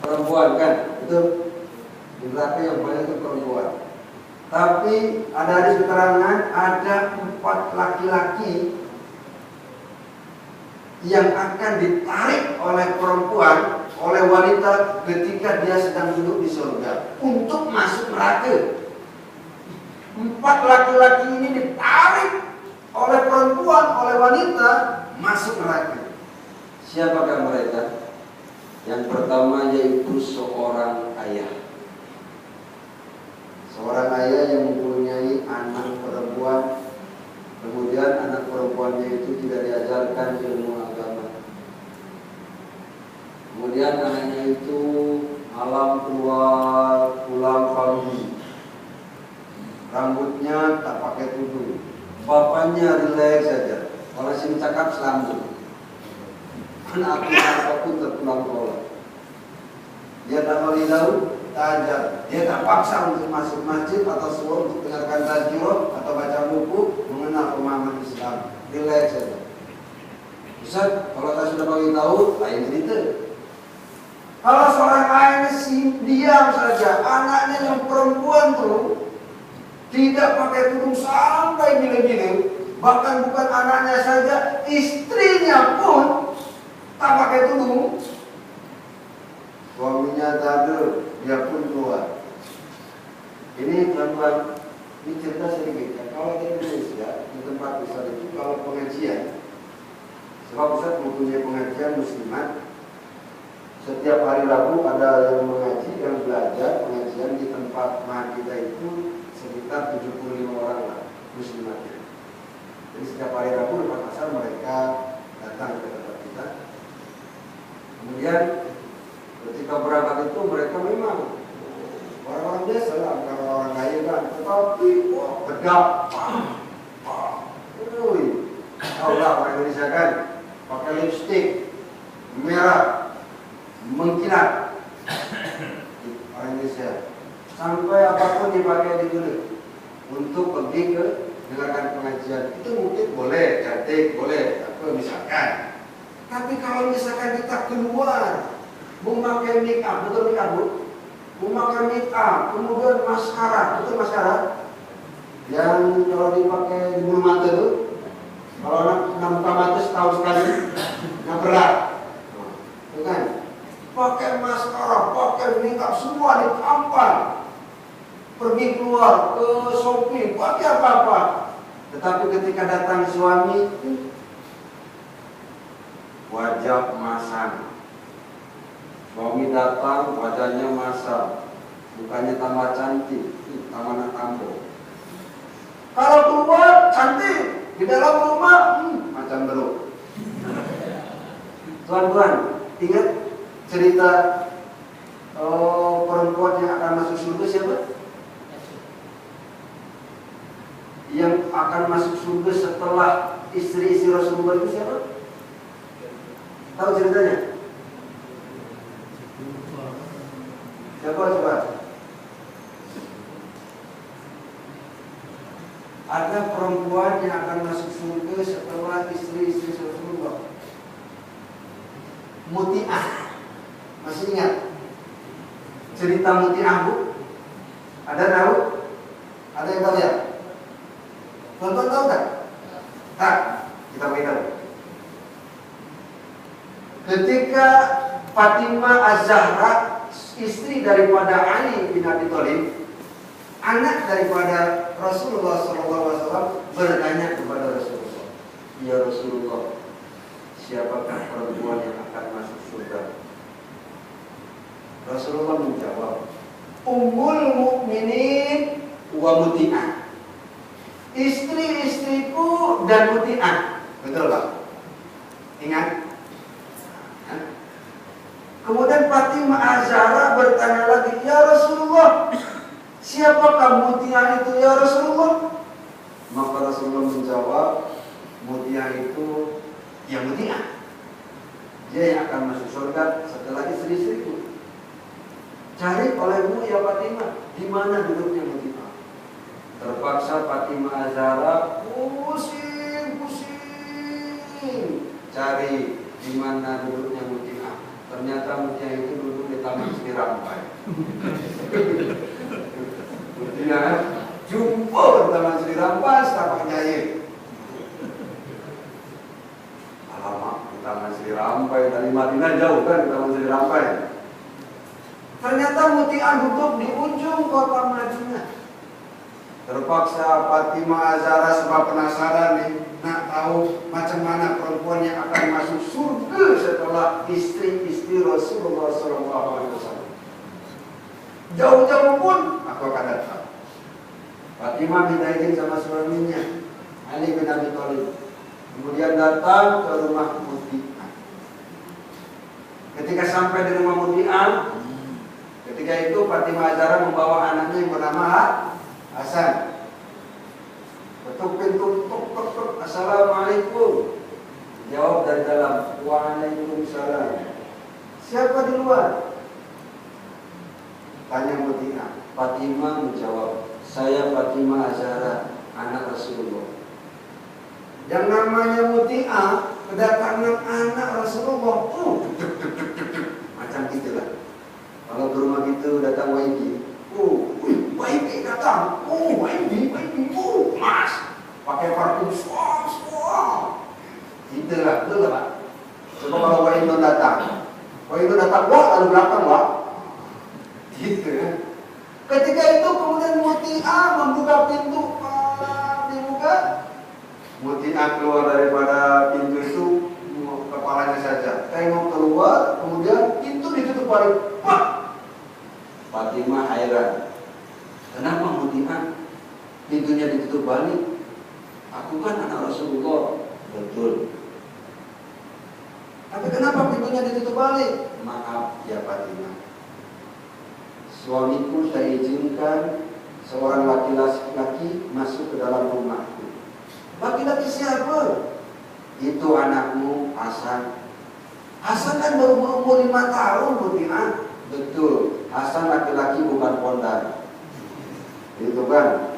perempuan kan, betul? Di neraka yang banyak itu perempuan. Tapi ada hadis keterangan ada 4 laki-laki yang akan ditarik oleh perempuan, oleh wanita ketika dia sedang duduk di surga untuk masuk neraka. 4 laki-laki ini ditarik oleh perempuan, oleh wanita masuk neraka. Siapakah mereka? Yang pertama yaitu seorang ayah. Seorang ayah yang mempunyai anak perempuan, kemudian anak perempuannya itu tidak diajarkan ilmu agama. Kemudian anaknya itu malam keluar pulang pagi, rambutnya tak pakai tudung, bapaknya relax saja, kalau sih cakap selambung. Anak apapun terpulang bola. Dia tak mau tahu, tak ajar. Dia tak paksa untuk masuk masjid atau suruh untuk dengarkan tajwid atau baca buku mengenal pemahaman Islam. Relax saja. Ustaz, kalau saya sudah bagi tahu, lain cerita. Kalau seorang ayah sih diam saja, anaknya yang perempuan tuh tidak pakai tudung sampai gila-gila, bahkan bukan anaknya saja, istrinya pun tak pakai tudung. Suaminya tadi, dia pun keluar. Ini tuan-tuan, ini cerita sedikit ya. Kalau di Indonesia, di tempat Ustaz itu kalau pengajian, sebab Ustaz mempunyai pengajian muslimat, setiap hari Rabu ada yang mengaji, yang belajar pengajian di tempat mah kita itu sekitar 75 orang lah muslimatnya. Jadi setiap hari Rabu lepas asar mereka datang ke tempat kita. Kemudian ketika berangkat itu mereka memang orang-orang biasa lah, bukan orang kaya kan, tetapi wah tegap, tahu lah orang Indonesia kan, pakai lipstik merah, mengkilat, orang Indonesia, sampai apapun dipakai di dulu untuk pergi ke dengarkan pengajian itu mungkin boleh, cantik boleh, apa misalkan. Tapi kalau misalkan kita keluar memakai make up, betul make up bu? Memakai make up, kemudian maskara, betul maskara? Yang kalau dipakai di bulu mata itu, kalau anak buka mata setahun sekali, nggak berat, itu kan? Pakai maskara, pakai make up, semua ditampal, pergi keluar ke shopping, pakai apa-apa. Tetapi ketika datang suami, wajah masam. Suami datang, wajahnya masam, mukanya tambah cantik, tambah tambo. Kalau keluar cantik, di dalam rumah macam belum. Tuan-tuan, ingat cerita perempuan yang akan masuk surga siapa? Yang akan masuk surga setelah istri-istri Rasulullah itu siapa? Tahu ceritanya? Siapa coba? Ada perempuan yang akan masuk surga setelah istri-istri Rasulullah. Muti'ah. Masih ingat cerita Muti'ah bu? Ada tahu? Ada yang tahu ya? Tuan-tuan tahu tak? Tak, kita beritahu. Ketika Fatimah Az-Zahra, istri daripada Ali bin Abi Thalib, anak daripada Rasulullah SAW, bertanya kepada Rasulullah, ya Rasulullah, siapakah perempuan yang akan masuk surga? Rasulullah menjawab, Ummul Mukminin wa Muti'ah, istri-istriku dan Muti'ah. Betul Pak? Ingat? Kemudian Fatimah Az-Zahra bertanya lagi, ya Rasulullah, siapakah Muti'ah itu ya Rasulullah? Maka Rasulullah menjawab, Muti'ah itu ya Muti'ah, dia yang akan masuk surga setelah istri-istriku. Cari olehmu ya Fatimah, di mana duduknya Muti'ah? Terpaksa Fatimah Az-Zahra pusing cari di mana duduknya Muti'ah. Ternyata Muti'ah itu duduk di taman Sri Rampai. Buktinya jumpa di Taman Sri Rampai, tapak nyai. Alamak, di Taman Sri Rampai dari Madinah jauh kan di Taman Sri Rampai. Ternyata Mutia duduk di ujung kota Madinah. Terpaksa Fatimah Azhara sebab penasaran nih, nak tahu macam mana perempuan yang akan masuk surga setelah istri-istri Rasulullah SAW. Jauh-jauh pun aku akan datang. Fatimah minta izin sama suaminya Ali bin Abi Thalib. Kemudian datang ke rumah Mutia. Ketika sampai di rumah Mutia, ketika itu Fatimah Azhara membawa anaknya yang bernama Hasan. Ketuk pintu, tuk. Assalamualaikum. Jawab dari dalam, Waalaikumsalam. Siapa di luar? Tanya Mutia. Fatimah menjawab, saya Fatimah Azhara, anak Rasulullah. Yang namanya Mutia, kedatangan anak Rasulullah. Macam itulah. Kalau ke rumah gitu datang YB. YB datang. YB. Mas. Pakai parfum suam. Itulah, betul Pak. Coba kalau YB datang. YB datang, wah lalu belakang, wah. Gitu ya. Ketika itu kemudian Mutia membuka pintu. Dibuka. Mutia keluar daripada pintu itu, kepalanya saja. Tengok keluar, kemudian pintu ditutup balik. Fatimah heran. Kenapa Mutia pintunya ditutup balik? Aku kan anak Rasulullah. Betul. Tapi kenapa pintunya ditutup balik? Maaf ya Fatimah. Suamiku saya izinkan seorang laki-laki masuk ke dalam rumahku. Laki-laki siapa? Itu anakmu Hasan. Hasan kan baru berumur 5 tahun Mutia. Betul. Hasan laki-laki bukan pondan. Itu kan.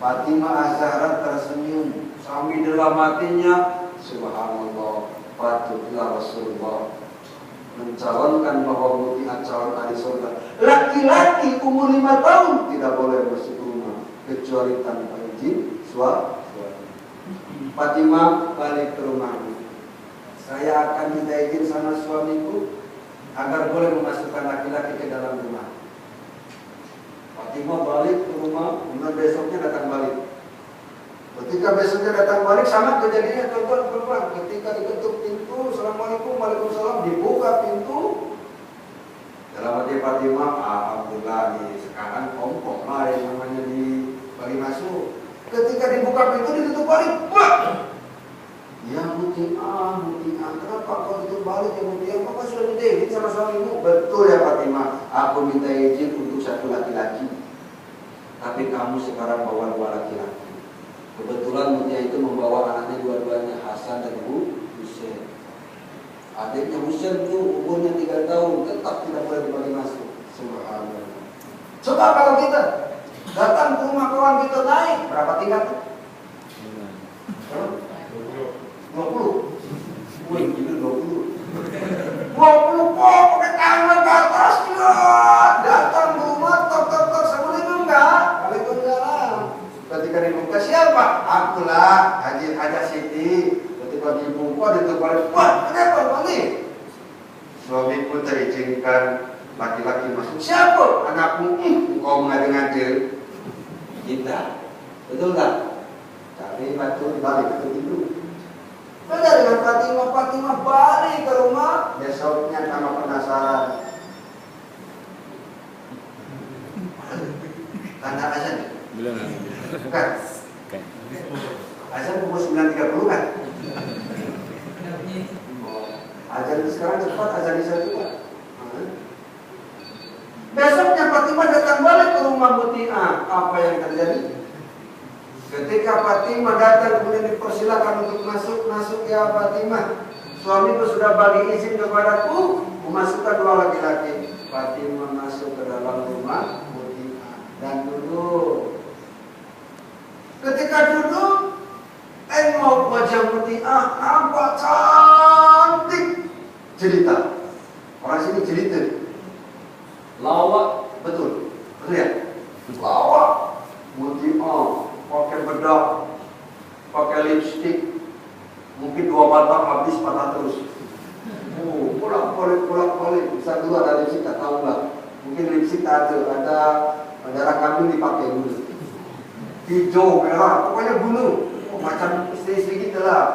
Fatimah Azhara tersenyum sambil dalam hatinya, subhanallah, patutlah Rasulullah mencalonkan bahwa Mutia calon ahli surga. Laki-laki umur 5 tahun tidak boleh masuk rumah kecuali tanpa izin suami. Fatimah balik ke rumahmu. Saya akan minta izin sama suamiku agar boleh memasukkan laki-laki ke dalam rumah. Fatimah balik ke rumah, kemudian besoknya datang balik. Ketika besoknya datang balik, sama kejadiannya tuan-tuan. Ketika diketuk pintu, Assalamualaikum, Waalaikumsalam, dibuka pintu. Dalam hati Fatimah, alhamdulillah nih, sekarang kompok lah yang namanya bagi masuk. Ketika dibuka pintu, ditutup balik. Wah! Ya Mutia, kenapa kau tutup balik ya Mutia? Kau sudah diderit sama suamimu? Betul ya Fatimah, aku minta izin untuk satu laki-laki. Tapi kamu sekarang bawa 2 laki-laki. Kebetulan Mutia itu membawa anaknya dua-duanya, Hasan dan Husain. Adiknya Husain itu umurnya 3 tahun, tetap tidak boleh dibagi masuk. Subhanallah. Coba kalau kita datang ke rumah kawan kita naik, berapa tingkat? 20. Wih, itu 20. 20 kok pakai tangan ke atas ya. Datang ke rumah, tok. Assalamualaikum enggak? Waalaikumsalam. Ketika dibuka siapa? Akulah, Haji Siti. Ketika dibuka balik. Wah, kenapa balik? Suamiku terizinkan laki-laki masuk. Siapa? Anakmu. Engkau mengada-ngada. Kita. Betul tak? Cari batu balik ke itu. Beda dengan Fatimah balik ke rumah. Besoknya karena penasaran. Tanda azan? Belum. Bukan. Azan pukul 9.30 kan? Azan sekarang cepat, azan Isya juga. Besoknya Fatimah datang balik ke rumah Mutia. Apa yang terjadi? Ketika Fatimah datang kemudian dipersilakan untuk masuk ya Fatimah. Suamiku sudah bagi izin kepadaku memasukkan 2 laki-laki. Fatimah masuk ke dalam rumah Mutia dan duduk. Ketika duduk, tengok wajah Mutia, nampak cantik. Cerita. Orang sini cerita. lawak, betul ya? Lawak, pakai bedak, pakai lipstik, mungkin 2 batang habis patah terus. Pulang-balik, bisa dulu ada lipstik, tak tahu lah. Mungkin lipstik ada darah kambing dipakai dulu. Hijau, merah, pokoknya gunung. Macam istri-istri kita lah.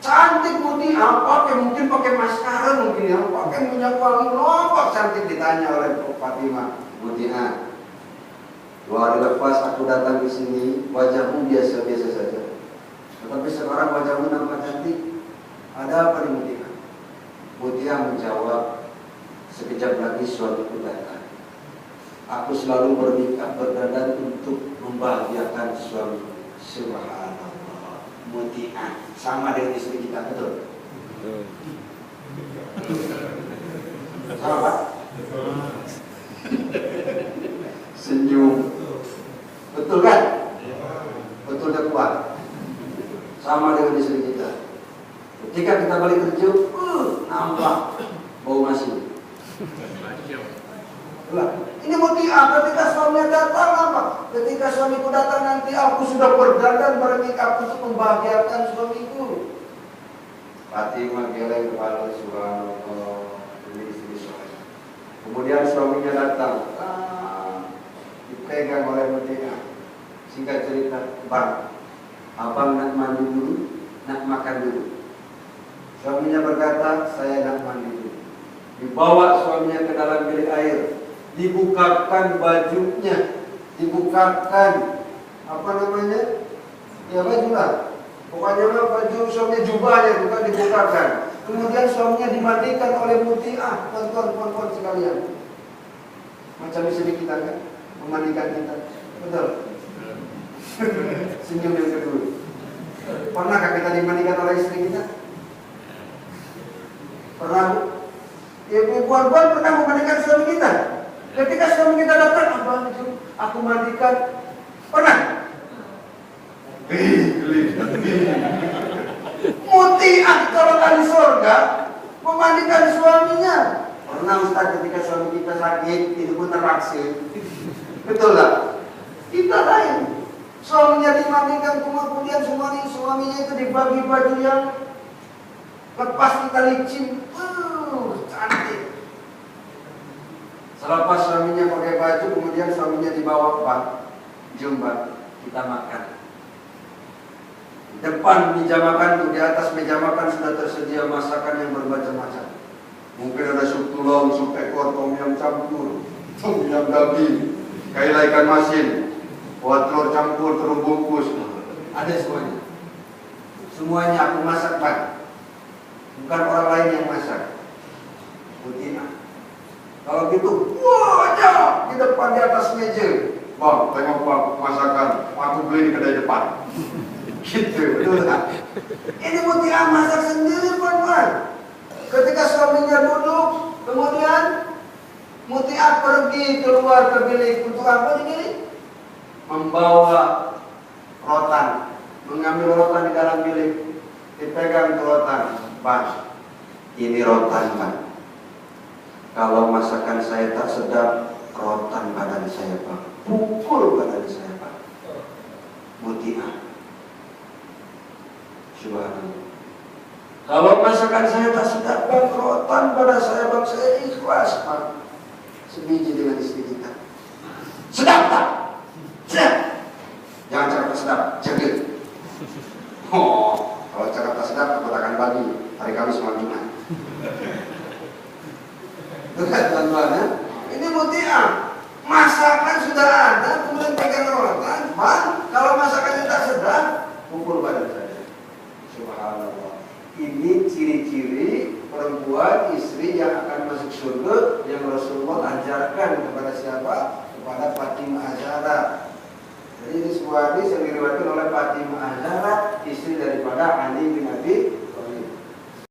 Cantik Mutia, mungkin pakai maskara mungkin ya, pakai minyak wangi, nampak cantik. Ditanya oleh Fatimah, Mutia, 2 hari lepas aku datang ke sini, wajahmu biasa-biasa saja. Tetapi sekarang wajahmu nampak cantik. Ada apa nih Mutia? Mutia menjawab, sekejap lagi suamiku datang. Aku selalu berdandan untuk membahagiakan suamiku. Subhanallah. Mutia sama dengan istri kita, betul? Sama Pak? Senyum. Betul kan? Betul dan kuat. Sama dengan istri kita. Ketika kita balik kerja, nampak bau nasi. Ini Mutia, ketika suaminya datang apa? Ketika suamiku datang nanti aku sudah berdandan bermikap untuk membahagiakan suamiku. Fatimah geleng kepala, subhanallah, ini istri soleh. Kemudian suaminya datang, dipegang oleh Mutia. Singkat cerita, Bang, abang nak mandi dulu, nak makan dulu. Suaminya berkata, saya nak mandi dulu. Dibawa suaminya ke dalam bilik air, dibukakan bajunya, dibukakan apa namanya? Ya baju lah. Pokoknya baju suaminya, jubahnya bukan dibukakan. Kemudian suaminya dimandikan oleh Mutia, tuan-tuan sekalian. Macam istri kita kan, memandikan kita, betul? Senyum yang kedua. Pernahkah kita dimandikan oleh istri kita? Pernah? Ibu-ibu pernah memandikan suami kita? Ketika suami kita datang, abang itu aku mandikan. Pernah? Mutia kalau di surga memandikan suaminya. Pernah Ustaz ketika suami kita sakit, itu pun terpaksa. Betul tak? Kita lain. Suaminya dimandikan, kemudian suaminya itu dibagi baju yang lepas kita licin. Cantik. Selepas suaminya pakai baju, kemudian suaminya dibawa ke jumba, kita makan. Depan meja makan, di atas meja makan sudah tersedia masakan yang bermacam-macam. Mungkin ada sup tulang, sup ekor, tom yam campur, tom yam daging, kaila ikan masin, buat telur campur, telur bungkus. Ada semuanya. Semuanya aku masak, Pak. Bukan orang lain yang masak. Mutia. Kalau gitu, wajah di depan di atas meja. Bang, tengok Bang, masakan. Aku beli di kedai depan. Gitu, betul tak? Ini Mutia masak sendiri, Pak. Ketika suaminya duduk, kemudian Mutia pergi keluar ke bilik untuk apa ini? Membawa rotan, mengambil rotan di dalam bilik, dipegang ke rotan. Pak, ini rotan, Pak. Kalau masakan saya tak sedap, rotan badan saya, Pak. Pukul badan saya, Pak. Mutia. Subhanallah. Kalau masakan saya tak sedap, Bang, rotan badan saya, Bang, saya ikhlas, Pak. Sebiji dengan istri kita. Sedap, Pak. Sedap. Jangan cakap tak sedap, jaga. Kalau cakap tak sedap, aku akan bagi hari Kamis malam Jumat. Dekat tuan-tuan, ini Mutia. Masakan sudah ada, kemudian pegang rotan, Bang. Kalau masakannya tak sedap, pukul badan saya. Subhanallah. Ini ciri-ciri perempuan istri yang akan masuk surga yang Rasulullah ajarkan kepada siapa? Kepada Fatimah Az-Zahra. Jadi ini sebuah hadis yang diriwayatkan oleh Fatimah Az-Zahra, istri daripada Ali bin